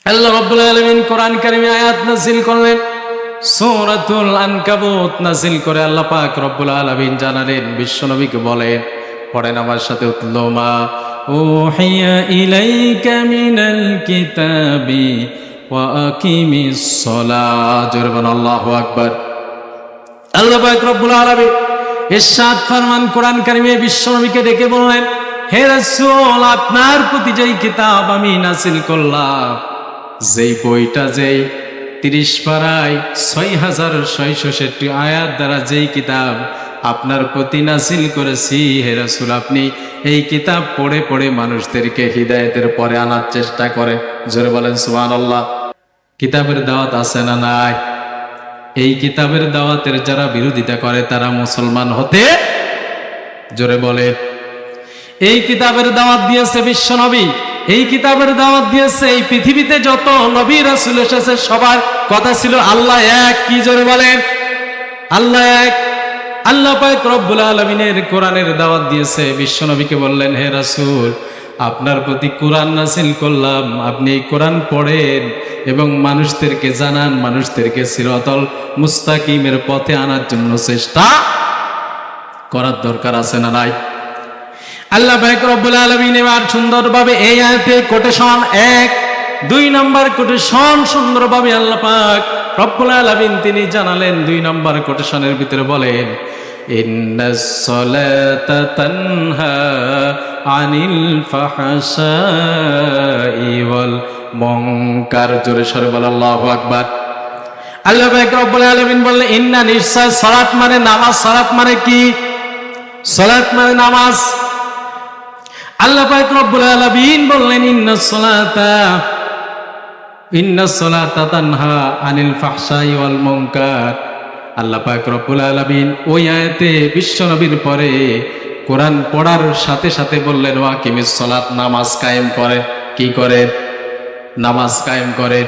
আল্লাহ রাব্বুল আলামিন কোরআন কারীমে আয়াত নাযিল করলেন, সূরাতুল আনকাবুত নাযিল করে আল্লাহ পাক রব্বুল আলামিন জানালেন, বিশ্বনবীকে বলেন, পড়েন আমার সাথে, উতলু মা উহিয়া ইলাইকা মিনাল কিতাবি ওয়া আকিমিস সালাত। জোরে বলেন আল্লাহু আকবার। আল্লাহ পাক রব্বুল আলামিন ইরশাদ ফরমান কোরআন কারীমে বিশ্বনবীকে ডেকে বললেন, হে রাসূল, আপনার প্রতি যেই কিতাব আমি নাযিল করলাম, যেই বইটা, যেই 30 পারায় 6666 আয়াত দ্বারা যেই কিতাব আপনার প্রতি নাযিল করেছি, হে রাসূল, আপনি এই কিতাব পড়ে পড়ে মানুষদেরকে হিদায়াতের পরে আনার চেষ্টা করে। জোরে বলেন সুবহানাল্লাহ। কিতাবের দাওয়াত আছে না নাই? এই কিতাবের দাওয়াতের যারা বিরোধিতা করে তারা মুসলমান হতে, জোরে বলে, এই কিতাবের দাওয়াত দিয়েছে বিশ্বনবী, এই কিতাবের দাওয়াত দিয়েছে এই পৃথিবীতে যত নবী রাসূল এসেছে সবার কথা ছিল আল্লাহ এক। কি জোরে বলেন? আল্লাহ এক। আল্লাহ পাক রব্বুল আলামিনের কোরআনের দাওয়াত দিয়েছে। বিশ্বনবীকে বললেন, হে রাসূল, আপনার প্রতি কোরআন নাযিল করলাম, আপনি এই কোরআন পড়েন এবং মানুষদেরকে জানান, মানুষদেরকে সিরাতাল মুস্তাকিমের পথে আনার জন্য চেষ্টা করার দরকার আছে না নাই? আল্লাহ পাক রব্বুল আলামিন এবার সুন্দরভাবে এই আয়াতে কোটেশন 1, 2 নম্বর কোটেশন সুন্দরভাবে আল্লাহ পাক রব্বুল আলামিন তিনি জানালেন। 2 নম্বর কোটেশনের ভিতরে বলেন, ইন্নাস সালাতা তানহা আনিল ফাহশাই ওয়াল মুনকার। জোরে সরে বল আল্লাহু আকবার। আল্লাহ পাক রব্বুল আলামিন বললেন, ইন্না নিশ্চয় সালাত মানে নামাজ। সালাত মানে কি? সালাত মানে নামাজ। আল্লাহ পাক রব্বুল আলামিন বললেন, ইন্নাস সালাতা তানহা আনিল ফাহশাই ওয়াল মুনকার। আল্লাহ পাক রব্বুল আলামিন ওই আয়াতে বিশ্বনবীর পরে কোরআন পড়ার সাথে সাথে বললেন, ওয়া কিমিস সালাত, নামাজ কায়েম করে। কি করে? নামাজ কায়েম করে।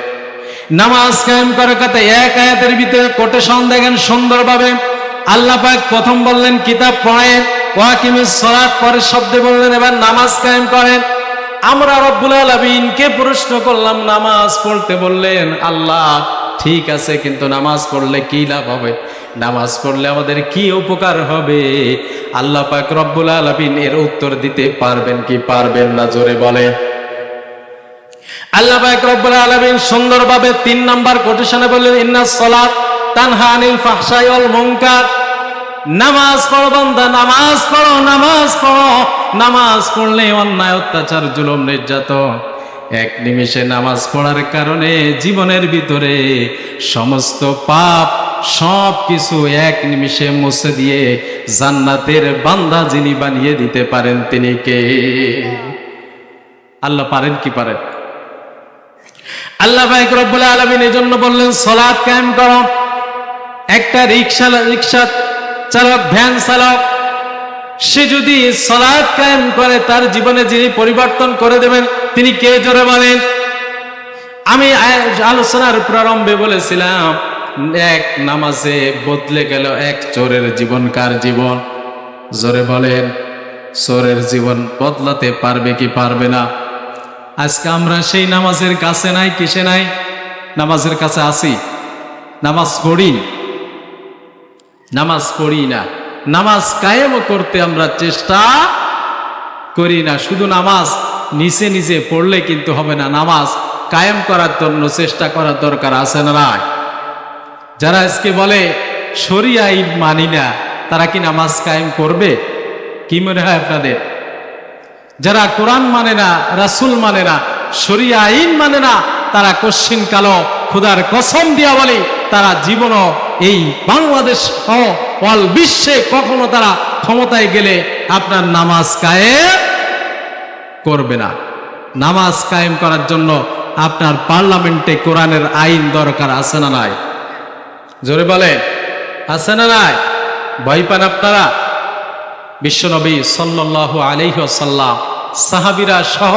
নামাজ কায়েম করে কথা এক আয়াতের ভিতরে কোটেশন দেখেন সুন্দরভাবে। আল্লাহ পাক প্রথম বললেন কিতাব পড়েন, ওয়া কিমিস সালাত, পরের শব্দে বললেন এবার নামাজ কায়েম করেন। আমরা রব্বুল আলামিনকে প্রশ্ন করলাম, নামাজ পড়তে বললেন আল্লাহ, ঠিক আছে, কিন্তু নামাজ পড়লে কি লাভ হবে? নামাজ পড়লে আমাদের কি উপকার হবে? আল্লাহ পাক রব্বুল আলামিন এর উত্তর দিতে পারবেন কি পারবেন না? জোরে বলে। আল্লাহ পাক রব্বুল আলামিন সুন্দরভাবে 3 নম্বর কোটেশনে বললেন, ইন্নাস সালাত তানহা আনিল ফাহশাই ওয়াল মুনকার। নামাজ পড়ো বান্দা, নামাজ পড়ো, নামাজ পড়ো। নামাজ পড়লে অন্যায়, অত্যাচার, জুলুম, নির্যাতন এক নিমিষে নামাজ পড়ার কারণে জীবনের ভিতরে সমস্ত পাপ সব কিছু এক নিমিষে মুছে দিয়ে জান্নাতের বান্দা যিনি বানিয়ে দিতে পারেন তিনি কে? আল্লাহ পারেন কি পারেন? আল্লাহ পাক রব্বুল আলামিন এজন্য বললেন সালাত কায়েম করো। একটা রিকশা চালক, ভ্যান চালক, সে যদি সালাত কায়েম করে তার জীবনে যিনি পরিবর্তন করে দেবেন তিনি কে? জোরে বলেন। আমি আলোচনার প্রারম্ভে বলেছিলাম, এক নামাজে বদলে গেল এক চোরের জীবন। কার জীবন? জোরে বলেন। চোরের জীবন বদলাতে পারবে কি পারবে না? আজকে আমরা সেই নামাজের কাছে নাই। কিসে নাই? নামাজের কাছে আসি, নামাজ পড়ি, নামাজ পড়ি না, নামাজ কায়েম করতে আমরা চেষ্টা করি না। শুধু নামাজ নিচে নিচে পড়লে কিন্তু হবে না, নামাজ কায়েম করার জন্য চেষ্টা করার দরকার আছে না নাই? যারা আজকে বলে শরিয়া আইন মানি না, তারা কি নামাজ কায়েম করবে? কি মনে হয় আপনাদের? যারা কোরআন মানে না, রাসূল মানে না, শরিয়া আইন মানে না, তারা কশ্চিন কালো খোদার কসম দিয়া বলে তারা জীবনও এই বাংলাদেশ সহ অল বিশ্বে কখনো তারা ক্ষমতায় গেলে আপনার নামাজ কায়েম করবে না। নামাজ কায়েম করার জন্য আপনার পার্লামেন্টে কোরআনের আইন দরকার আছে না নাই? জোরে বলে, আছে না নাই? ভয় পান আপনারা? বিশ্বনবী সাল্লাল্লাহু আলাইহি ওয়াসাল্লাম, সাহাবীরা সহ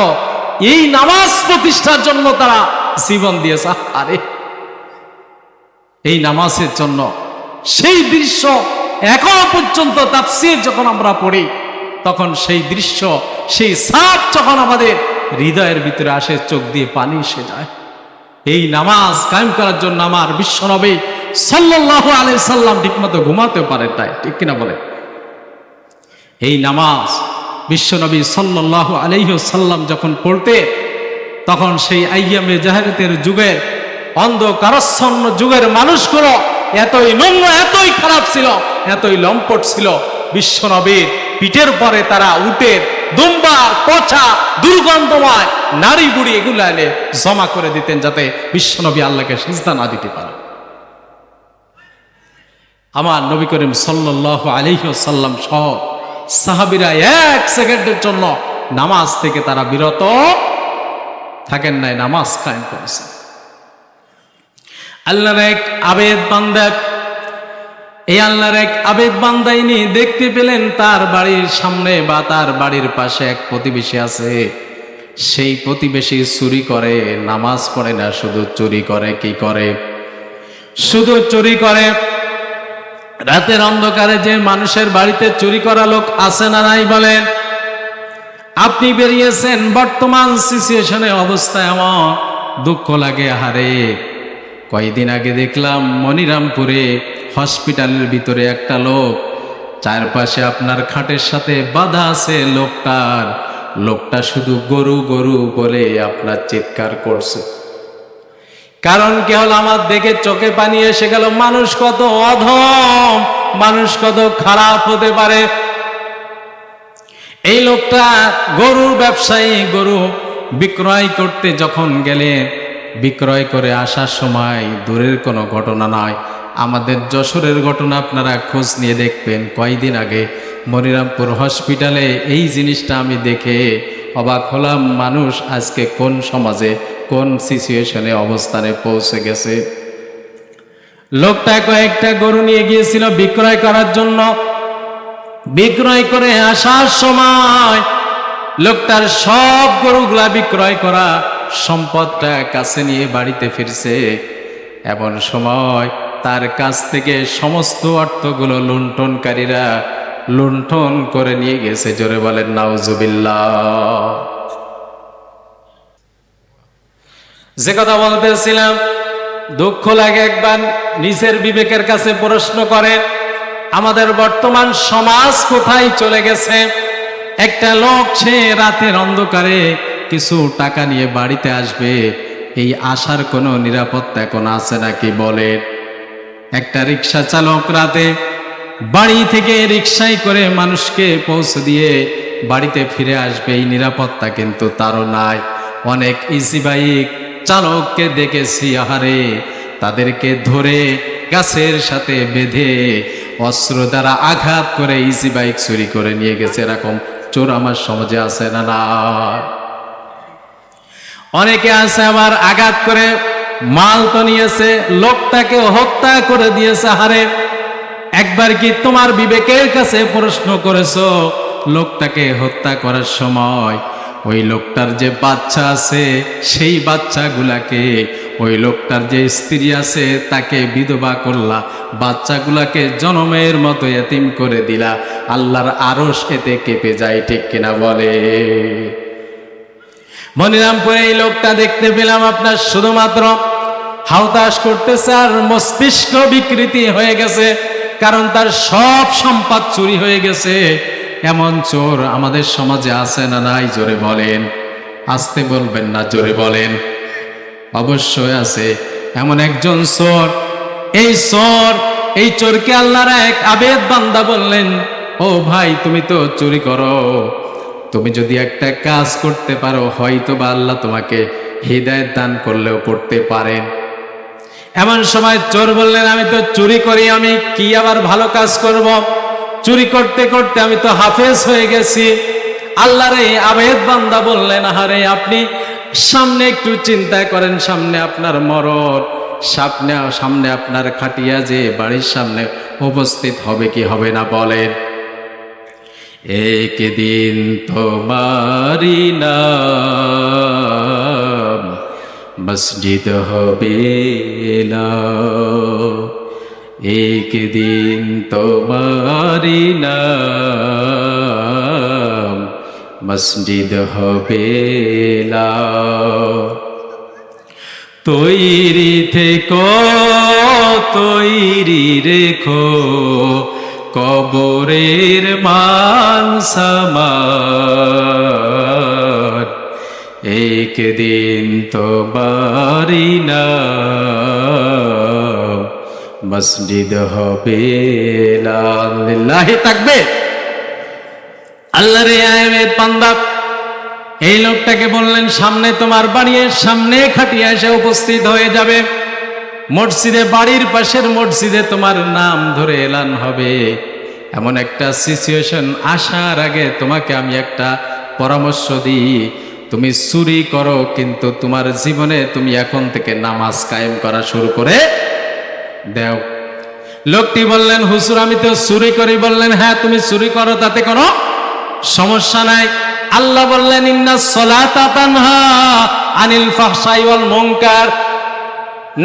এই নামাজ প্রতিষ্ঠার জন্য তারা জীবন দিয়েছে। আরে এই নামাজের জন্য সেই দৃশ্য এখনো পর্যন্ত তাফসীর যখন আমরা পড়ি তখন সেই দৃশ্য, সেই ছাপ যখন আমাদের হৃদয়ের ভিতরে আসে, চোখ দিয়ে পানি এসে যায়। এই নামাজ কায়েম করার জন্য আমার বিশ্বনবী সাল্লাল্লাহু আলাইহি সাল্লাম ঠিকমতো ঘুমাতে পারে, তাই ঠিক কিনা বলে? এই নামাজ বিশ্বনবী সাল্লাল্লাহু আলাইহি সাল্লাম যখন পড়তে, তখন সেই আইয়ামে জাহেরাতের যুগের অন্ধকারাচ্ছন্ন যুগের মানুষগুলো এতই নোংর, এতই খারাপ ছিল, এতই লম্পট ছিল, বিশ্বনবীর পিঠের পরে তারা উটের দুম্বা, পচা, দুর্গন্ধময় নারী বুড়ি এগুলো এনে জমা করে দিতেন, যাতে বিশ্বনবী আল্লাহকে সিজদা না দিতে পারে। আমার নবী করিম সাল্লাল্লাহু আলাইহি ওয়াসাল্লাম সহ সাহাবীরা এক সেকেন্ডের জন্য নামাজ থেকে তারা বিরত থাকেন নাই, নামাজ কায়েম করেছেন। আল্লাহর এক আবেদ বান্দা, এই আল্লাহর এক আবেদ বান্দাইনি দেখতে পেলেন তার বাড়ির সামনে বা তার বাড়ির পাশে এক প্রতিবেশী আছে। সেই প্রতিবেশী চুরি করে, নামাজ পড়ে না, শুধু চুরি করে। কি করে? শুধু চুরি করে। রাতের অন্ধকারে যে মানুষের বাড়িতে চুরি করা লোক আছে না নাই বলেন? আপনি বেরিয়েছেন, বর্তমান সিচুয়েশনে অবস্থায় আমার দুঃখ লাগে। হারে, কয়েকদিন আগে দেখলাম মনিরামপুরে হসপিটালের ভিতরে একটা লোক, চারপাশে আপনার খাটের সাথে বাঁধা আছে লোকটা শুধু গরু গরু বলে আপনার চিৎকার করছে। কারণ কি হলো? আমার দেখে চোখে পানি এসে গেল, মানুষ কত অধম, মানুষ কত খারাপ হতে পারে। এই লোকটা গরুর ব্যবসায়ী, গরু বিক্রয় করতে যখন গেলেন, বিক্রয় করে আসার সময় দূরের কোনো ঘটনা নয়, আমাদের যশোরের ঘটনা আপনারা খোঁজ নিয়ে দেখবেন। কয়েকদিন আগে মনিরামপুর হসপিটালে এই জিনিসটা আমি দেখে অবাক হলাম, মানুষ আজকে কোন সমাজে, কোন সিচুয়েশনে, অবস্থানে পৌঁছে গেছে। লোকটা কয়েকটা গরু নিয়ে গিয়েছিল বিক্রয় করার জন্য। বিক্রয় করে আসার সময় লোকটার সব গরুগুলা বিক্রয় করা সম্পদটা কাছে নিয়ে বাড়িতে ফিরছে। এমন সময় তার কাছ থেকে সমস্ত অর্থগুলো লুণ্ঠনকারীরা লুণ্ঠন করে নিয়ে গেছে। জোরে বলেন নাউজুবিল্লাহ। যে কথা বলতেছিলাম, দুঃখ লাগে একবার নিজের বিবেকের কাছে প্রশ্ন করেন, আমাদের বর্তমান সমাজ কোথায় চলে গেছে? একটা লোক সে রাতের অন্ধকারে কিছু টাকা নিয়ে বাড়িতে আসবে, এই আসার কোনো নিরাপত্তা এখন আছে নাকি বলেন? একটা রিক্সা চালক রাতে বাড়ি থেকে রিক্সায় করে মানুষকে পৌঁছে দিয়ে বাড়িতে ফিরে আসবে, এই নিরাপত্তা কিন্তু তারও নাই। অনেক ইজি বাইক চালককে দেখেছি, আহারে, তাদেরকে ধরে গাছের সাথে বেঁধে অস্ত্র দ্বারা আঘাত করে ইজি বাইক চুরি করে নিয়ে গেছে। এরকম চোর আমার সমাজে আছে না? না, অনেকে আছে আবার আঘাত করে মাল তো নিয়েছে, লোকটাকে হত্যা করে দিয়েছে। হারে, একবার কি তোমার বিবেকের কাছে প্রশ্ন করেছো, লোকটাকে হত্যা করার সময় ওই লোকটার যে বাচ্চা আছে, সেই বাচ্চাগুলাকে, ওই লোকটার যে স্ত্রী আছে তাকে বিধবা করলা, বাচ্চাগুলাকে জনমের মতো এতিম করে দিলা, আল্লাহর আরশ এতে কেঁপে যায়, ঠিক কিনা বলে? মনিরামপুরে এই লোকটা দেখতে পেলাম আপনার শুধুমাত্র হাউতাশ করতেছে আর মস্তিষ্ক বিকৃতি হয়ে গেছে, কারণ তার সব সম্পদ চুরি হয়ে গেছে। এমন চোর আমাদের সমাজে আছে না নাই? জোরে বলেন। আসতে বলবেন না, জোরে বলেন। অবশ্যই আছে এমন একজন চোর। এই চোরকে আল্লাহর এক আবেদ বান্দা বললেন, ও ভাই, তুমি তো চুরি করো, তুমি যদি একটা কাজ করতে পারো, হয়তো বা আল্লাহ তোমাকে হিদায়াত দান করলেও করতে পারেন। এমন সময় চোর বললেন, আমি তো চুরি করি, আমি কি আবার ভালো কাজ করব? চুরি করতে করতে আমি তো হাফেজ হয়ে গেছি। আল্লাহর এই আবেদ বান্দা বললেন, আহারে, আপনি সামনে একটু চিন্তা করেন, সামনে আপনার মরণ, সামনে আপনার খাটিয়া যে বাড়ির সামনে উপস্থিত হবে কি হবে না বলেন? একদিন তোমারি নাম মসজিদ হবে না, একদিন তোমারি নাম মসজিদ হবে না। তৈরি থেকো, তৈরি রেখো কবরের মান সামান, একদিন তো বাড়ি না মসজিদ হবে। লিল্লাহি তাকবীর। আল্লাহর আয়াত বান্দা এই লোকটাকে বললেন, সামনে তোমার বাড়ির সামনে খাটিয়া এসে উপস্থিত হয়ে যাবে, মসজিদে, বাড়ির পাশের মসজিদে তোমার নাম ধরে এলান হবে। এমন একটা সিচুয়েশন আসার আগে তোমাকে আমি একটা পরামর্শ দিই, তুমি চুরি করো কিন্তু তোমার জীবনে তুমি এখন থেকে নামাজ কায়েম করা শুরু করে দাও। লোকটি বললেন, হুজুর আমি তো চুরি করি। বললেন, হ্যাঁ তুমি চুরি করো, তাতে কোনো সমস্যা নাই। আল্লাহ বললেন, ইন্নাস সালাতা তানহা আনিল ফাহশাই ওয়াল মুনকার,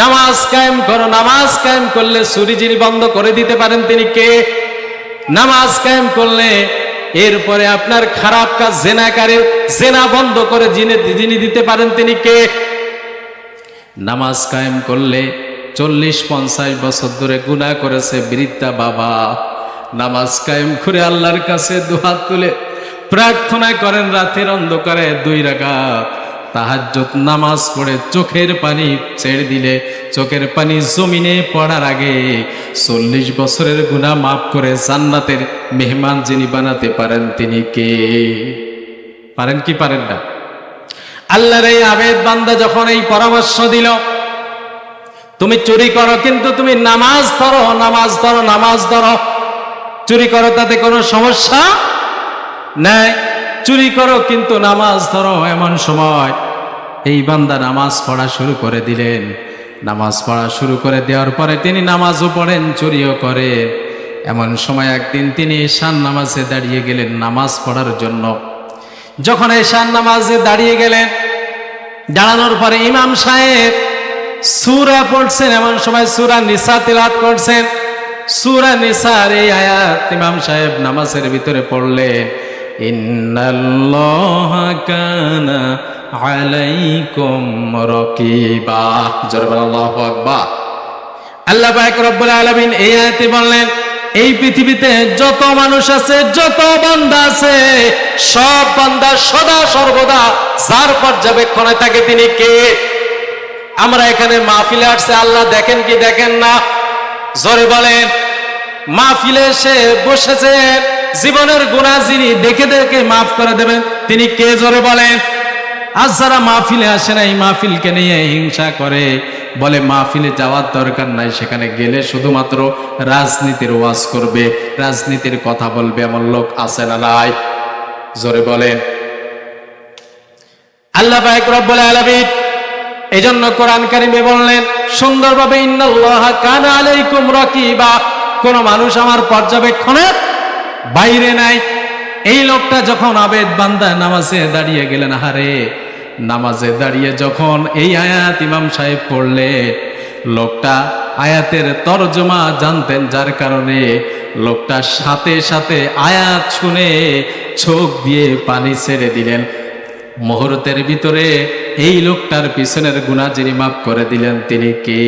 নামাজ কায়েম করো। নামাজ কায়েম করলে চুরি যিনি বন্ধ করে দিতে পারেন তিনি কে? নামাজ কায়েম করলে এরপরে আপনার খারাপ কাজ, জেনাকারীর জেনা বন্ধ করে যিনি দিতে পারেন তিনি কে? নামাজ কায়েম করলে 40-50 বছর ধরে গুনাহ করেছে বৃদ্ধা বাবা, নামাজ কায়েম করে আল্লাহর কাছে দুহাত তুলে প্রার্থনা করেন, রাতের অন্ধকারে 2 রাকাত তাহাজ্জুদ নামাজ পড়ে চোখের পানি ছেড়ে দিলে, চোখের পানি জমিনে পড়ার আগে 40 বছরের গুনাহ মাফ করে জান্নাতের মেহমান যিনি বানাতে পারেন তিনি কে? পারেন কি পারেন না? আল্লাহর এই আবেদ বান্দা যখন এই পরামর্শ দিল, তুমি চুরি করো কিন্তু তুমি নামাজ ধরো, নামাজ ধরো, নামাজ ধরো, চুরি করো তাতে কোনো সমস্যা নাই, চুরি করো কিন্তু নামাজ ধরো। এমন সময় এই বান্দা নামাজ পড়া শুরু করে দিলেন। নামাজ পড়া শুরু করে দেওয়ার পরে তিনি নামাজও পড়েন, চুরিও করে। এমন সময় একদিন তিনি ঈশান নামাজে দাঁড়িয়ে গেলেন নামাজ পড়ার জন্য। যখন ঈশান নামাজে দাঁড়িয়ে গেলেন, দাঁড়ানোর পরে ইমাম সাহেব সূরা পড়ছেন, এমন সময় সূরা নিসা তিলাওয়াত করছেন। সূরা নিসার এই আয়াত ইমাম সাহেব নামাজের ভিতরে পড়লেন, ইন্নাল্লাহা কানা আলাইকুম রাকিবা। জোরে বলেন আল্লাহু আকবার। আল্লাহ পাক রব্বুল আলামিন এই আয়াতে বললেন, এই পৃথিবীতে যত মানুষ আছে, যত বান্দা আছে, সব বান্দা সদা সর্বদা যার পর্যবেক্ষণে থাকে তিনি কে? আমরা এখানে মাহফিলে আসছে, আল্লাহ দেখেন কি দেখেন না? জোরে বলেন। মাহফিলে এসে বসেছেন, জীবনের গুনাহ যিনি দেখে দেখে মাফ করে দেবেন তিনি কে? জোরে বলেন। আজ যারা মাহফিলে আসে না, এই মাহফিলকে নিয়ে হিংসা করে, বলে মাহফিলে যাওয়ার দরকার নাই, সেখানে গেলে শুধুমাত্র রাজনীতির ওয়াজ করবে, রাজনীতির কথা বলবে, এমন লোক আছে না নাই? জোরে বলেন। আল্লাহ পাক রব্বুল আলামিন এজন্য কোরআন কারিমে বললেন সুন্দরভাবে, ইন্নাল্লাহা কানা আলাইকুম রাকিবা, কোন মানুষ আমার পর্যবেক্ষণে বাইরে নাই। এই লোকটা যখন আবেদ বান্দা নামাজে দাঁড়িয়ে গেলেন, হারে নামাজে দাঁড়িয়ে যখন এই আয়াত ইমাম সাহেব পড়লে, লোকটা আয়াতের তরজমা জানতেন, যার কারণে লোকটা সাথে সাথে আয়াত শুনে চোখ দিয়ে পানি ছেড়ে দিলেন। মুহূর্তের ভিতরে এই লোকটার পিছনের গুনাহ যিনি মাফ করে দিলেন তিনি কে?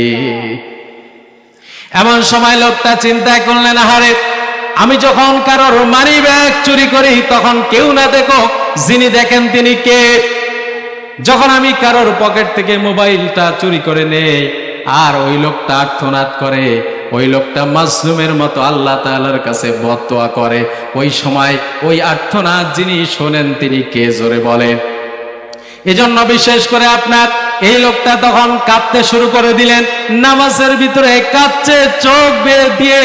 এমন সময় লোকটা চিন্তা করলেন, আহারে আমি যখন কারোর মানি ব্যাগ চুরি করি তখন কেউ না দেখো, যিনি দেখেন তিনি কে? যখন আমি কারোর পকেট থেকে মোবাইলটা চুরি করে নেই আর ওই লোকটা আর্তনাদ করে, ওই লোকটা মাজলুমের মতো আল্লাহ তাআলার কাছে বদদোয়া করে, ওই সময় ওই আর্তনাদ যিনি শোনেন তিনি কে? জোরে বলেন। এজন্য বিশেষ করে আপনার এই লোকটা তখন কাঁদতে শুরু করে দিলেন, নামাজের ভিতরে কাঁদছে, চোখ বেয়ে দিয়ে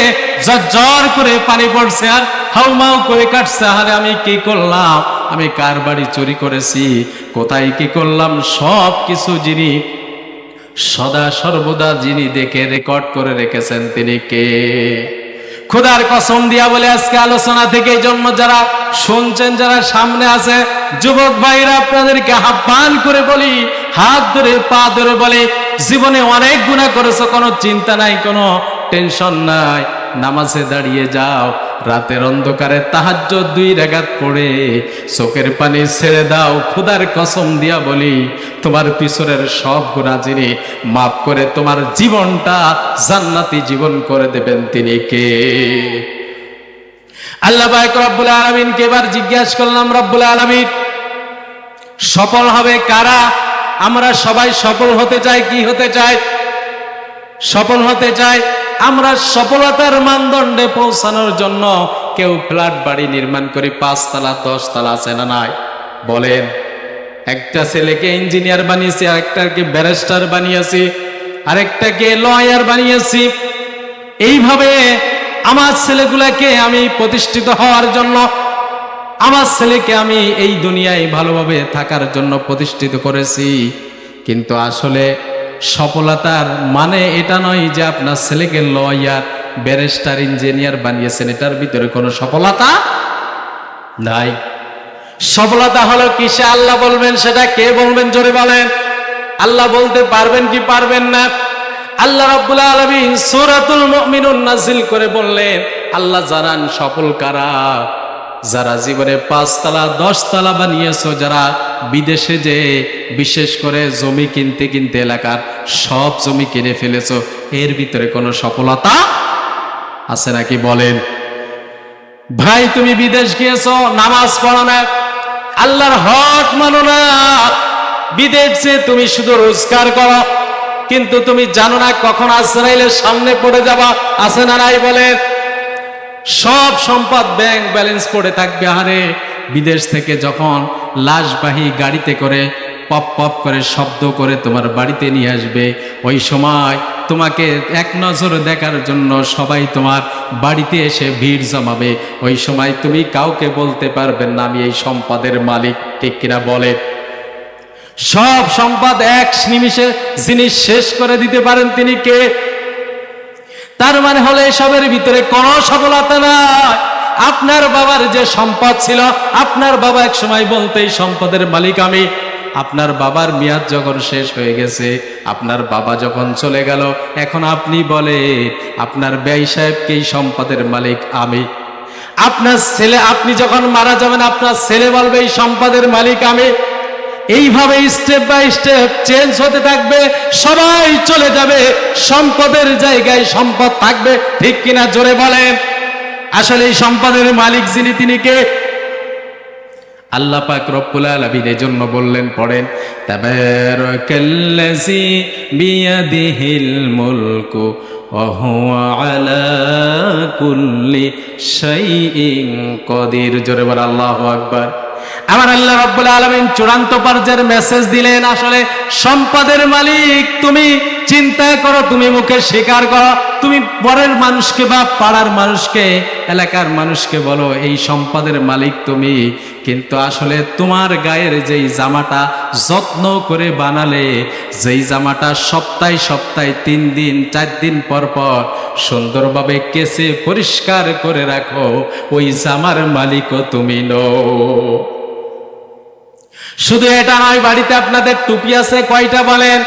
ঝরঝর করে পানি পড়ছে আর হাউমাউ করে কাটছে। আরে আমি কি করলাম? আমি কার বাড়ি চুরি করেছি? কোথায় কি করলাম? সব কিছু যিনি সদা সর্বদা যিনি দেখে রেকর্ড করে রেখেছেন তিনি কে? খোদার কসম দিয়া বলে আজকে আলোচনা থেকে জন্ম যারা শুনছেন, যারা সামনে আছে, যুবক ভাইরা আপনাদেরকে আহ্বান করে বলি, হাত ধরে পা ধরে বলি, জীবনে অনেক গুনাহ করেছো, কোনো চিন্তা নাই, কোনো টেনশন নাই, নামাজে দাঁড়িয়ে যাও, রাতের অন্ধকারে তাহাজ্জুদ 2 রাকাত পড়ে চোখের পানি ছেড়ে দাও। খোদার কসম দিয়া বলি, তোমার পিছনের সব গুনাহ যিনি মাফ করে তোমার জীবনটা জান্নাতি জীবন করে দেবেন তিনি কে? আল্লাহ পাক রব্বুল আলামিনকে এবার জিজ্ঞাসা করলাম, রব্বুল আলামিন সফল হবে কারা? আমরা সবাই সফল হতে চাই। কি হতে চাই? সফল হতে চাই। আমরা সফলতার মানদণ্ডে পৌঁছানোর জন্য কেউ ফ্ল্যাট বাড়ি নির্মাণ করে 5 তলা 10 তলা আছে না নাই? বলেন। একটা ছেলেকে ইঞ্জিনিয়ার বানিয়েছি, আরেকটাকে ব্যারিস্টার বানিয়েছি, আরেকটাকে লয়ার বানিয়েছি। এইভাবে আমার ছেলেগুলাকে আমি প্রতিষ্ঠিত হওয়ার জন্য, আমার ছেলেকে আমি এই দুনিয়ায় ভালোভাবে থাকার জন্য প্রতিষ্ঠিত করেছি। কিন্তু আসলে সফলতার মানে এটা নয় যে আপনার ছেলেকে লয়ার ব্যারিস্টার ইঞ্জিনিয়ার বানিয়েছেন, এটার ভিতরে কোনো সফলতা নাই। সফলতা হলো কিসে আল্লাহ বলবেন, সেটা কে বলবেন? জোরে বলেন। আল্লাহ বলতে পারবেন কি পারবেন না? আল্লাহ রাব্বুল আলামিন সূরাতুল মুমিনুন নাযিল করে বললেন, আল্লাহ জানান সফল কারা? যারা জীবনে 5 তলা 10 তলা বানিয়েছো, যারা বিদেশে যে বিশেষ করে জমি কিনতে কিনতে এলাকার সব জমি কিনে ফেলেছো, এর ভিতরে কোনো সফলতা আছে নাকি? বলেন। ভাই তুমি বিদেশ গিয়েছো, নামাজ পড়ো না, আল্লাহর হক মানো না, বিদেশে তুমি শুধু রোজগার করো, কিন্তু তুমি জানো না কখন আজরাইলের সামনে পড়ে যাবা। আছে না নাই? বলেন। সব সম্পদ ব্যাংক ব্যালেন্স পড়ে থাকবে। আরে বিদেশ থেকে যখন লাশবাহী গাড়িতে করে পপ পপ করে শব্দ করে তোমার বাড়িতে নিয়ে আসবে, ওই সময় তোমাকে এক নজর দেখার জন্য সবাই তোমার বাড়িতে এসে ভিড় জমাবে। ওই সময় তুমি কাউকে বলতে পারবেন না আমি এই সম্পদের মালিক। ঠিক কিনা? বলে। সব সম্পদ এক নিমিষে যিনি শেষ করে দিতে পারেন তিনি কে? তার মানে হলো এসবের ভিতরে কোনো সফলতা নাই। আপনার বাবার যে সম্পদ ছিল, আপনার বাবা এক সময় বলতে এই সম্পদের মালিক আমি। আপনার বাবার মেয়াদ যখন শেষ হয়ে গেছে, আপনার বাবা যখন চলে গেল, এখন আপনি বলে আপনার ব্যয় সাহেবকে এই সম্পদের মালিক আমি। আপনার ছেলে, আপনি যখন মারা যাবেন, আপনার ছেলে বলবে এই সম্পদের মালিক আমি। এইভাবে স্টেপ বাই স্টেপ চেঞ্জ হতে থাকবে, সবাই চলে যাবে, সম্পদের জায়গায় সম্পদ থাকবে। ঠিক কিনা? জোরে বলেন। আসলে এই সম্পদের মালিক যিনি তিনি কে? আল্লাহ পাক রব্বুল আলামিন এজন্য বললেন, পড়েন, তাবারাকাল্লাযী বিয়াদিহিল মুলকু ওয়া হুয়া আলা কুল্লি শাইইন কাদির। জোরে বল আল্লাহু আকবার। আমার আল্লাহ রাব্বুল আলামিন চূড়ান্ত পর্যায়ের মেসেজ দিলেন, আসলে সম্পদের মালিক তুমি। চিন্তা করো, তুমি মুখে স্বীকার করো, তুমি পরের মানুষকে বা পাড়ার মানুষকে, এলাকার মানুষকে বলো এই সম্পদের মালিক তুমি, কিন্তু আসলে তোমার গায়ের যেই জামাটা যত্ন করে বানালে, যেই জামাটা সপ্তাহে সপ্তাহে 3 দিন 4 দিন পর পর সুন্দরভাবে কেচে পরিষ্কার করে রাখো, ওই জামার মালিকও তুমি নও। শুধু এটা নয়, বাড়িতে আপনাদের টুপি আছে কয়টা বলেন?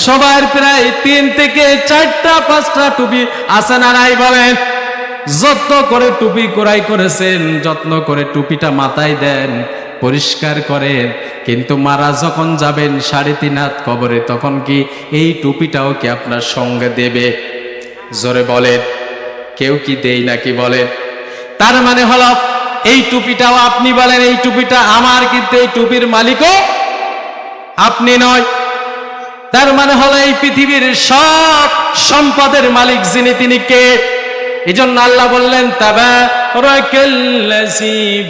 সবার প্রায় 3 থেকে 4টা 5টা টুপি আছে না নাই? বলেন। যত্ন করে টুপি ক্রয় করেছেন, যত্ন করে টুপিটা মাথায় দেন, পরিষ্কার করেন, কিন্তু মারা যখন যাবেন 3.5 হাত কবরে, তখন কি এই টুপিটাও কি আপনার সঙ্গে দেবে? জোরে বলেন। কেউ কি দেই নাকি? বলেন। তার মানে হলো এই টুপিটাও আপনি বলেন এই টুপিটা আমার, কিন্তু এই টুপির মালিকও আপনি নয়। তার মানে হলো এই পৃথিবীর সব সম্পদের মালিক যিনি তিনি কে? এজন্য আল্লাহ বললেন, তাবারাকাল্লাযী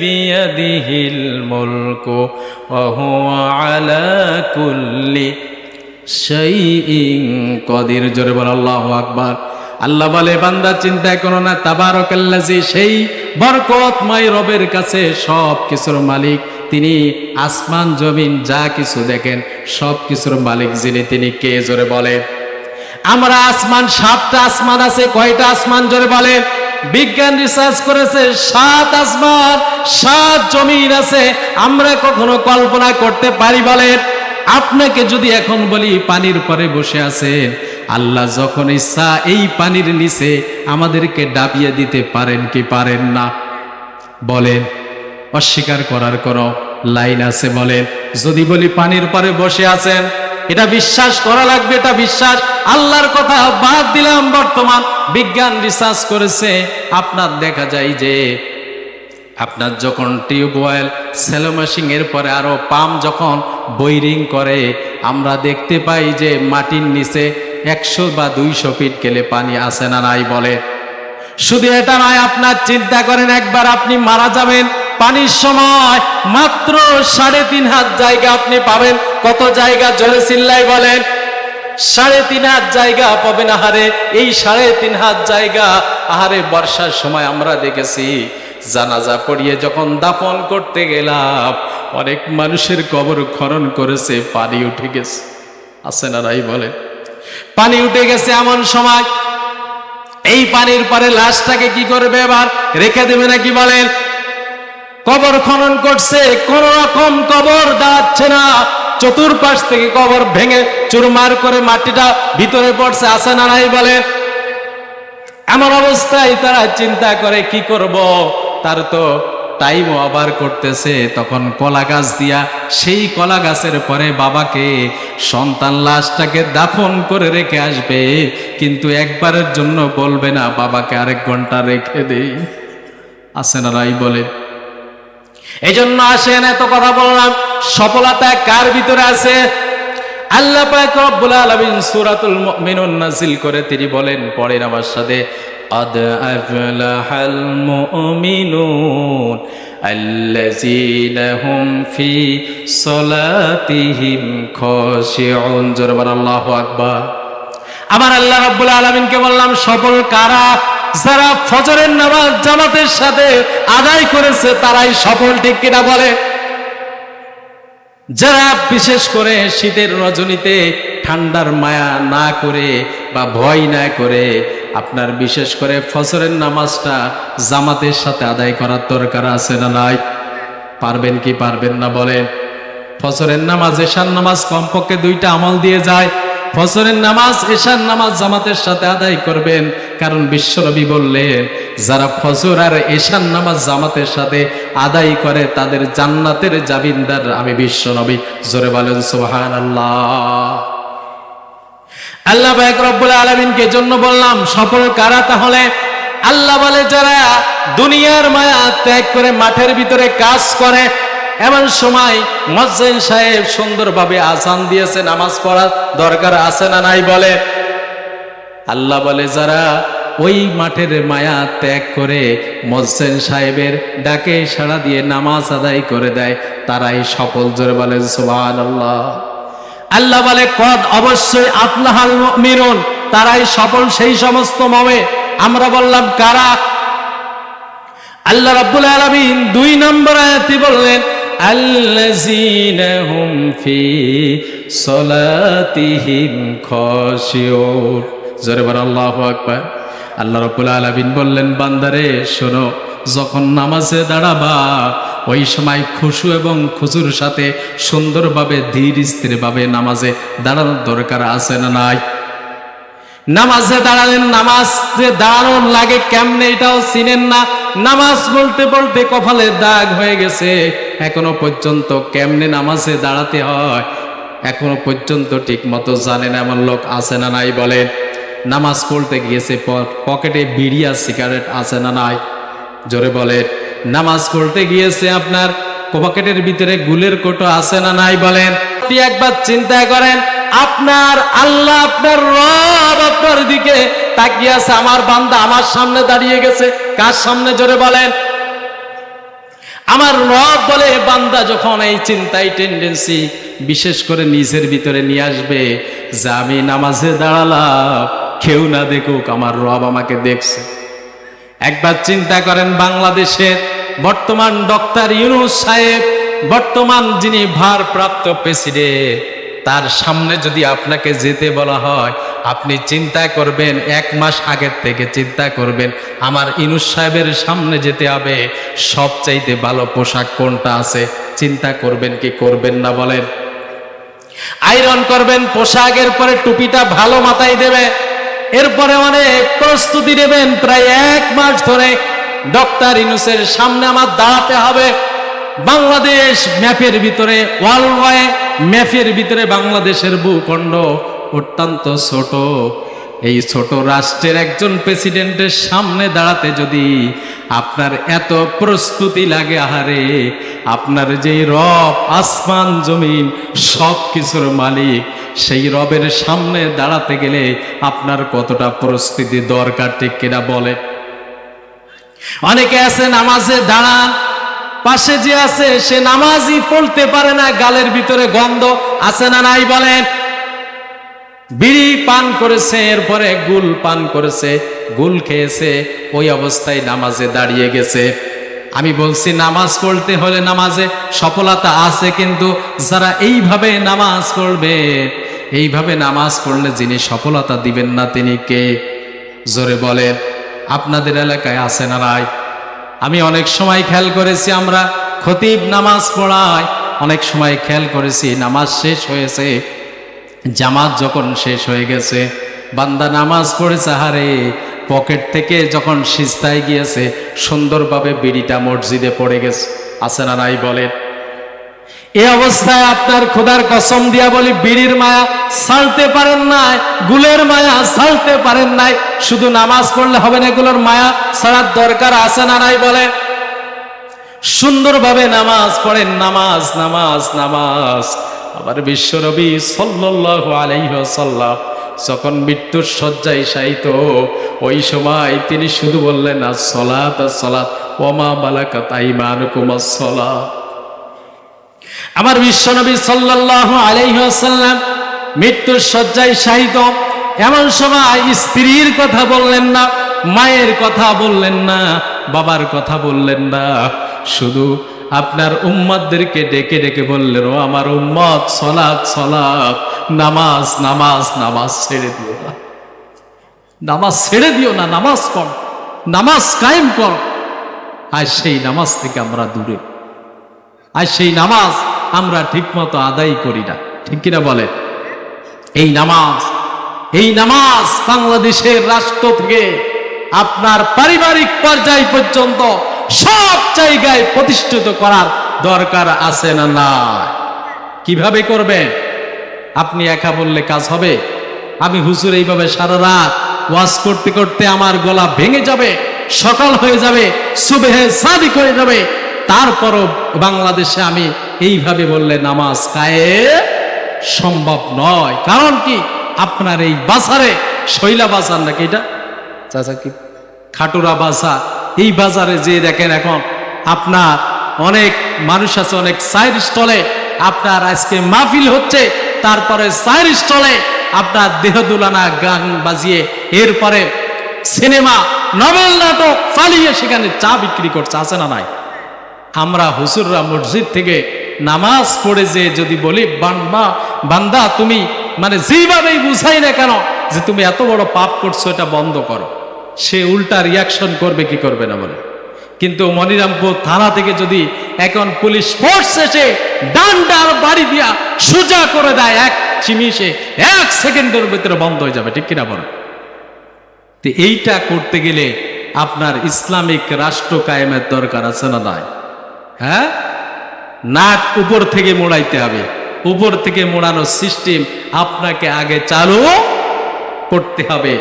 বিয়াদিহিল মুলকু ওয়া হুয়া আলা কুল্লি শাইইন কাদির। জোরে বল আল্লাহু আকবার। আল্লাহ বলে, বান্দা চিন্তা করো না, তাবারাকাল্লাযী সেই বরকতময় রবের কাছে সব কিছুর মালিক তিনি। আসমান জমিন যা কিছু দেখেন সব কিছুর মালিক যিনি তিনি কে? জোরে বলেন। আমরা আসমান, 7টা আসমান আছে। কয়টা আসমান? জোরে বলেন। বিজ্ঞান রিসার্চ করেছে 7 আসমান 7 জমিন আছে। আমরা কখনো কল্পনা করতে পারি? বলেন। আপনাকে যদি এখন বলি পানির পরে বসে আছেন, আল্লাহ যখন ইচ্ছা এই পানির নিচে আমাদেরকে ডাবিয়ে দিতে পারেন কি পারেন না? বলেন, অস্বীকার করার কোনো লাইন আছে? বলেন। যদি বলি পানির পারে বসে আছেন, এটা বিশ্বাস করা লাগবে, এটা বিশ্বাস। আল্লাহর কথা বাদ দিলাম। বর্তমান বিজ্ঞান রিসার্চ করেছে, আপনার দেখা যায় যে আপনার যখন টিউবওয়েল সেলোমেশিং এর পরে আরো পাম্প যখন বোরিং করে, আমরা দেখতে পাই যে মাটির নিচে 100 বা 200 ফিট গেলে পানি আসে না নাই? বলে। শুধু এটা নয়, আপনার চিন্তা করেন, একবার আপনি মারা যাবেন, পানির সময় মাত্র 3.5 হাত জায়গা আপনি পাবেন। কত জায়গা? জোরে চিল্লাই বলেন। 3.5 হাত জায়গা পাবেন। আহারে, এই 3.5 হাত জায়গা, আহারে বর্ষার সময় আমরা দেখেছি জানাজা পড়িয়ে যখন দাফন করতে গেলাম, অনেক মানুষের কবর খনন করেছে, পানি উঠে গেছে। আছে না নাই? বলে। পানি উঠে গেছে এমন সময় এই পানির পরে লাশটাকে কি করবে? এবার রেখে দেবে নাকি? বলেন। কবর খনন করছে, কোন রকম কবর দাঁড়াচ্ছে না, চতুর্পাশ থেকে কবর ভেঙে চুরমার করে মাটিটা ভিতরে পড়ছে। আছে না নাই? বলেন। এমন অবস্থায় তারা চিন্তা করে কি করব, তার তো টাইম ওভার করতেছে। তখন কলা গাছ দিয়া, সেই কলা গাছের পরে বাবাকে সন্তান লাশটাকে দাফন করে রেখে আসবে, কিন্তু একবারের জন্য বলবে না বাবাকে আরেক ঘন্টা রেখে দেই। আছে না নাই? বলে। এই জন্য আসেন, এত কথা বললাম, সফলতা কার ভিতরে আছে? আল্লাহ পাক রব্বুল আলামিন সূরাতুল মুমিনুন নাযিল করে তিনি বলেন, পড়েন আমার সাথে, قد أفلح المؤمنون الذين هم في صلاتهم خاشعون। জোরে বলেন আল্লাহু আকবার। আমার আল্লাহ রাব্বুল আলামিনকে বললাম, সফল কারা? যারা ফজরের নামাজ জামাতের সাথে আদায় করেছে, তারাই সফল। ঠিক কিনা? বলে। যারা বিশেষ করে শীতের রজনীতে ঠান্ডার মায়া না করে বা ভয় না করে আপনার বিশেষ করে ফজরের নামাজটা জামাতের সাথে আদায় করার দরকার আছে না নাই? পারবেন কি পারবেন না? বলেন। ফজরের নামাজ, এশার নামাজ কমপক্ষে 2টা আমল দিয়ে যায়। ফজরের নামাজ, এশার নামাজ জামাতের সাথে আদায় করবেন, কারণ বিশ্বনবী বললেন, যারা ফজর আর এশার নামাজ জামাতের সাথে আদায় করে তাদের জান্নাতের জামিনদার আমি বিশ্বনবী। জোরে বলেন সুবহানাল্লাহ। আল্লাহ পাক রব্বুল আলামিনকে জন্য বললাম, সফল কারা? তাহলে আল্লাহ বলে, যারা দুনিয়ার মায়া ত্যাগ করে মাঠের ভিতরে কাজ করে। এমন সময় মুয়াজ্জিন সাহেব সুন্দরভাবে আযান দিয়েছে, নামাজ পড়ার দরকার আছে না নাই? বলে। আল্লাহ বলে, যারা ওই মাঠের মায়া ত্যাগ করে মুয়াজ্জিন সাহেবের ডাকে সাড়া দিয়ে নামাজ আদায় করে দেয়, তারাই সফল। জোরে বলেন সুবহানাল্লাহ। আল্লাহ বলে, কদ অবশ্যই আফলাহাল মুমিনুন, তারাই সফল, সেই সমস্ত মুমিন। আমরা বললাম কারা? আল্লাহ রাব্বুল আলামিন 2 নম্বর আয়াতে বললেন, আল্লাযীনা হুম ফি সলাতিহিম খাশিউন। জোরে বলেন আল্লাহু আকবার। আল্লাহ রাব্বুল আলামিন বললেন, বান্দারে শোনো, যখন নামাজে দাঁড়াবা ওই সময় খুশু এবং খুজুর সাথে সুন্দরভাবে ধীর স্থিরভাবে নামাজে দাঁড়ানোর দরকার আছে না নাই? নামাজে দাঁড়ালেন, নামাজে দাঁড়ানোর লাগে কেমনে এটাও চিনেন না। নামাজ বলতে বলতে কপালে দাগ হয়ে গেছে, এখনো পর্যন্ত কেমনে নামাজে দাঁড়াতে হয় এখনো পর্যন্ত ঠিক মতো জানে না, এমন লোক আছে না নাই? বলেন। নামাজ পড়তে গিয়েছে, পকেটে বিড়ি আর সিগারেট আছে না নাই? জোরে বলেন। নামাজ পড়তে গিয়েছে, আপনার পকেটের ভিতরে গুলের কোটো আছে না নাই? বলেন। একবার চিন্তা করেন, আপনার আল্লাহ, আপনার রব আপনার দিকে তাকিয়ে আছে, আমার বান্দা আমার সামনে দাঁড়িয়ে গেছে। কার সামনে? জোরে বলেন। আমার রব বলে, বান্দা যখন এই চিন্তায় টেন্ডেন্সি বিশেষ করে নিজের ভিতরে নিয়ে আসবে যে আমি নামাজে দাঁড়ালাম, কেউ না দেখুক, আমার রব আমাকে দেখছে। একবার চিন্তা করেন, বাংলাদেশের বর্তমান ডক্টর ইউনূস সাহেব, বর্তমান যিনি ভারপ্রাপ্ত প্রেসিডেন্ট, তার সামনে যদি আপনাকে যেতে বলা হয়, আপনি চিন্তা করবেন, 1 মাস আগের থেকে চিন্তা করবেন আমার ইউনূস সাহেবের সামনে যেতে হবে, সবচাইতে ভালো পোশাক কোনটা আছে চিন্তা করবেন কি করবেন না? বলেন। আয়রন করবেন পোশাকের পরে টুপিটা ভালো মাথায় দেবে, এরপরে অনেক প্রস্তুতি নেবেন। প্রায় 1 মাস ধরে ডক্টর ইউনূসের সামনে আমার দাঁড়াতে হবে। বাংলাদেশ ম্যাপের ভিতরে, ওয়ার্ল্ড ওয়াইড ম্যাপের ভিতরে বাংলাদেশের ভূখণ্ড অত্যন্ত ছোট। এই ছোট রাষ্ট্রের একজন প্রেসিডেন্টের সামনে দাঁড়াতে যদি আপনার এত প্রস্তুতি লাগে, আহারে আপনার যেই রব আসমান জমিন সব কিছুর মালিক, সেই রবের সামনে দাঁড়াতে গেলে আপনার কতটা প্রস্তুতি দরকার, ঠিক কিনা বলে? অনেকে আছে নামাজে দাঁড়ান, পাশে যে আছে সে নামাজই পড়তে পারে না, গালের ভিতরে গন্ধ আছে না নাই বলেন? বিড়ি পান করেছে, এরপরে গুল পান করেছে, গুল খেয়েছে, ওই অবস্থায় নামাজে দাঁড়িয়ে গেছে। আমি বলছি নামাজ পড়তে হলে নামাজে সফলতা আছে, কিন্তু যারা এইভাবে নামাজ পড়বে, এইভাবে নামাজ পড়লে যিনি সফলতা দিবেন না তিনি কে? জোরে বলেন। আপনাদের এলাকায় আছে না নাই? আমি অনেক সময় খেয়াল করেছি, আমরা খতিব নামাজ পড়াই, অনেক সময় খেয়াল করেছি নামাজ শেষ হয়েছে, জামাত যখন শেষ হয়ে গেছে, বান্দা নামাজ পড়েছে, হারে পকেট থেকে যখন সিজদায় গিয়েছে সুন্দরভাবে বিড়িটা মসজিদে পড়ে গেছে। আছে না নাই বলেন? এই অবস্থায় আপনার খোদার কসম দিয়া বলি, বিড়ির মায়া ছাড়তে পারেন নাই, গুলের মায়া ছাড়তে পারেন নাই। শুধু নামাজ পড়লে হবে না, এগুলোর মায়া ছাড়ার দরকার আছে না নাই বলে? সুন্দরভাবে নামাজ পড়েন, নামাজ নামাজ নামাজ। আবার বিশ্বনবী সাল্লাল্লাহু আলাইহি ওয়াসাল্লাম যখন মৃত্যুর শয্যায় শায়িত, ওই সময় তিনি শুধু বললেন as-সালাত as-সালাত ওয়া মা মালাকাত আইমানুকুম as-সালাত। আমার বিশ্বনবী সাল্লাল্লাহু আলাইহি ওয়াসাল্লাম মৃত্যুর শয্যায় শায়িত, এমন সময় স্ত্রীর কথা বললেন না, মায়ের কথা বললেন না, বাবার কথা বললেন না, শুধু আপনার উম্মতদেরকে ডেকে ডেকে বললেন, ও আমার উম্মত, সালাত সালাত, নামাজ নামাজ, নামাজ ছেড়ে দিও না, নামাজ ছেড়ে দিও না, নামাজ পড়, নামাজ কায়েম কর। আর সেই নামাজ থেকে আমরা দূরে, আর সেই নামাজ আমরা ঠিকমতো আদায় করি না, ঠিক কিনা বলে? এই নামাজ বাংলাদেশের রাষ্ট্র থেকে আপনার পারিবারিক পর্যায় পর্যন্ত সব জায়গায় প্রতিষ্ঠিত করার দরকার আছে না না? কিভাবে করবেন? আপনি একা বললে কাজ হবে? আমি হুজুর এইভাবে সারা রাত ওয়াজ করতে করতে আমার গলা ভেঙে যাবে, সকাল হয়ে যাবে, সুবহে সাদিক হয়ে যাবে, তারপরও বাংলাদেশে আমি এইভাবে বললে নামাজ কায়েম সম্ভব নয়। কারণ কি? আপনার এই বাজারে, শৈলা বাজার নাকি এটা, চাচা কি খাটুরা বাজার, এই বাজারে যে দেখেন এখন আপনার অনেক মানুষ আছে, অনেক চায়ের স্টলে আপনার আজকে মাহফিল হচ্ছে, তারপরে চায়ের স্টলে আপনার দেহদুলানা গান বাজিয়ে, এরপরে সিনেমা নভেল নাটক চালিয়ে সেখানে চা বিক্রি করছে। আছে না নাই? আমরা হুজুররা মসজিদ থেকে নামাজ পড়ে যে যদি বলি, বান্দা তুমি মানে যেভাবেই বুঝাই না কেন যে তুমি এত বড় পাপ করছো, এটা বন্ধ করো, সে উল্টা রিয়াকশন করবে কি করবে না বলে? কিন্তু মনিরামপুর থানা থেকে যদি এখন পুলিশ ফোর্স এসে ডান্ডার বাড়ি দিয়া সোজা করে দেয়, এক চিমিশে 1 সেকেন্ডের ভিতরে বন্ধ হয়ে যাবে, ঠিক কিনা বল? তো এইটা করতে গেলে আপনার ইসলামিক রাষ্ট্র কায়েমের দরকার আছে না নাই? হ্যাঁ, নাট উপর থেকে মোড়াইতে হবে, উপর থেকে মোড়ানোর সিস্টেম আপনাকে আগে চালু করতে হবে।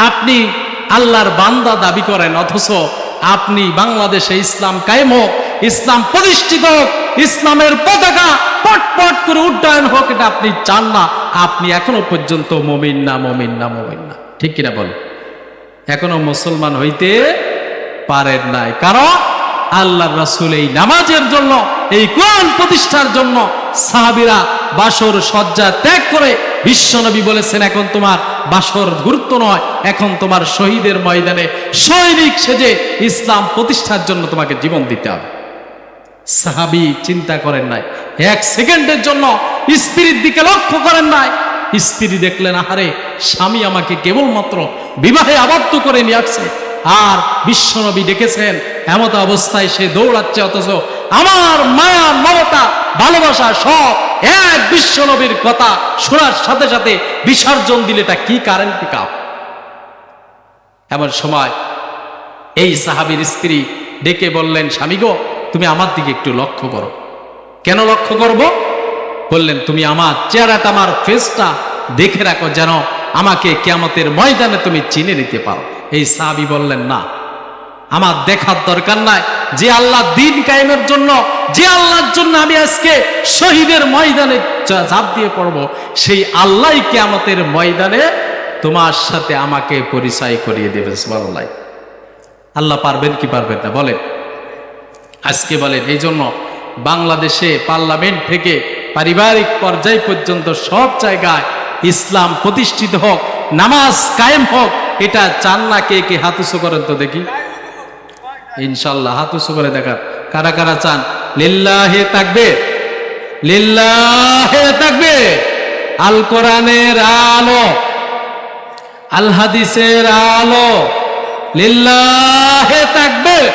আপনি আল্লাহর বান্দা দাবি করেন, অথচ আপনি বাংলাদেশে ইসলাম কায়েম হোক, ইসলাম প্রতিষ্ঠিত হোক, ইসলামের পতাকা পট পট করে উড্ডয়ন হোক, এটা আপনি চান না। আপনি এখনো পর্যন্ত মুমিন না, মুমিন না, মুমিন না, ঠিক কিনা বল? এখনো মুসলমান হইতে পারেন নাই। কারণ আল্লাহর রাসূল এই নামাজের জন্য, এই কোরআন প্রতিষ্ঠার জন্য সাহাবীরা বাসর সজ্জা ত্যাগ করে, বিশ্বনবী বলেছেন এখন তোমার বাসর গুরুত্ব নয়, এখন তোমার শহীদের ময়দানে সৈনিক সেজে ইসলাম প্রতিষ্ঠার জন্য তোমাকে জীবন দিতে হবে। সাহাবী চিন্তা করেন নাই, 1 সেকেন্ডের জন্য স্ত্রীর দিকে লক্ষ্য করেন নাই। স্ত্রী দেখলেন, আহারে স্বামী আমাকে কেবলমাত্র বিবাহে আবদ্ধ করে নিয়ে আসছে, আর বিশ্বনবী ডেকেছেন, এমত অবস্থায় সে দৌড়াচ্ছে, অথচ আমার মায়া মমতা ভালোবাসা সব এক বিশ্ব নবীর কথা শোনার সাথে সাথে বিসর্জন দিলে এটা কি কারেন্ট পিকআপ। এমন সময় এই সাহাবীর স্ত্রী ডেকে বললেন, স্বামী গো, তুমি আমার দিকে একটু লক্ষ্য করো। কেন লক্ষ্য করব? বললেন, তুমি আমার চেহারাটা, আমার ফেসটা দেখে রাখো, যেন আমাকে কিয়ামতের ময়দানে তুমি চিনে নিতে পারো। এই সাহাবী বললেন, না, আমার দেখার দরকার নাই। যে আল্লাহ দিন কায়েমের জন্য, যে আল্লাহর জন্য আমি আজকে শহীদের ময়দানে ঝাঁপ দিয়ে পড়ব, সেই আল্লাহই কিয়ামতের ময়দানে তোমার সাথে আমাকে পরিচয় করিয়ে দেবে। সুবহানাল্লাহ। আল্লাহ পারবেন কি পারবেন না বলেন? আজকে বলেন, এই জন্য বাংলাদেশে পার্লামেন্ট থেকে পারিবারিক পর্যায় পর্যন্ত সব জায়গায় ইসলাম প্রতিষ্ঠিত হোক, নামাজ কায়েম হোক, এটা চান না? কে কে হাত উঁচু করেন তো দেখি। ইনশাল্লাহ হাত উঁচু করে দেখার কারা কারা চান? লিল্লাহে তাকবীর, লিল্লাহে তাকবীর। আল কোরআনের আলো, আল হাদিসের আলো, লিল্লাহে তাকবীর।